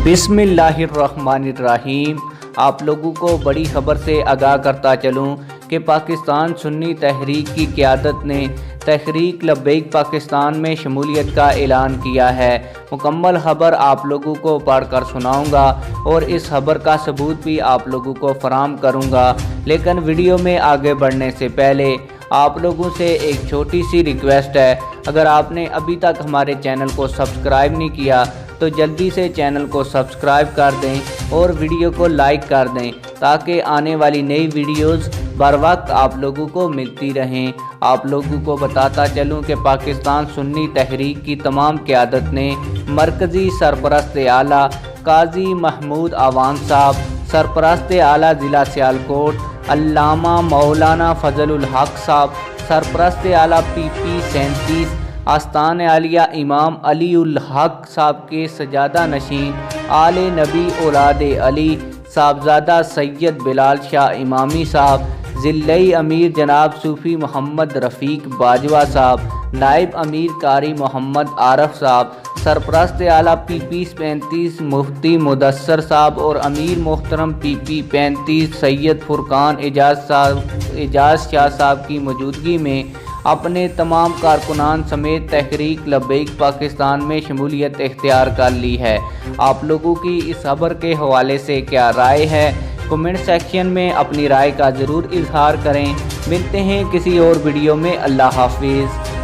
बिस्मिल्लाहिर्रहमानिर्रहीम। आप लोगों को बड़ी खबर से आगाह करता चलूं कि पाकिस्तान सुन्नी तहरीक की क़यादत ने तहरीक लब्बैक पाकिस्तान में शमूलियत का ऐलान किया है। मुकम्मल खबर आप लोगों को पढ़कर सुनाऊंगा और इस खबर का सबूत भी आप लोगों को फराहम करूंगा। लेकिन वीडियो में आगे बढ़ने से पहले आप लोगों से एक छोटी सी रिक्वेस्ट है, अगर आपने अभी तक हमारे चैनल को सब्सक्राइब नहीं किया तो जल्दी से चैनल को सब्सक्राइब कर दें और वीडियो को लाइक कर दें ताकि आने वाली नई वीडियोस बर वक्त आप लोगों को मिलती रहें। आप लोगों को बताता चलूं कि पाकिस्तान सुन्नी तहरीक की तमाम क़यादत ने मरकज़ी सरपरस्त आला काजी महमूद आवान साहब, सरपरस्त आला ज़िला सियालकोट अल्लामा मौलाना फजलुल हक साहब, सरपरस्त आला PP 37 आस्तान आलिया इमाम अली उल हक साहब के सजादा नशीन आले नबी औलाद अली साहबजादा सैयद बिलाल शाह इमामी साहब, ज़िल्लई अमीर जनाब सूफ़ी मोहम्मद रफ़ीक बाजवा साहब, नायब अमीर कारी मोहम्मद आरफ साहब, सरपरस्त आला PP 35 मुफ्ती मुदस्सर साहब और अमीर मोहतरम PP 35 सैयद फुरकान एजाज शाह साहब की मौजूदगी में अपने तमाम कारकुनान समेत तहरीक लब्बैक पाकिस्तान में शमूलियत इख्तियार कर ली है। आप लोगों की इस खबर के हवाले से क्या राय है, कमेंट सेक्शन में अपनी राय का ज़रूर इजहार करें। मिलते हैं किसी और वीडियो में। अल्लाह हाफिज़।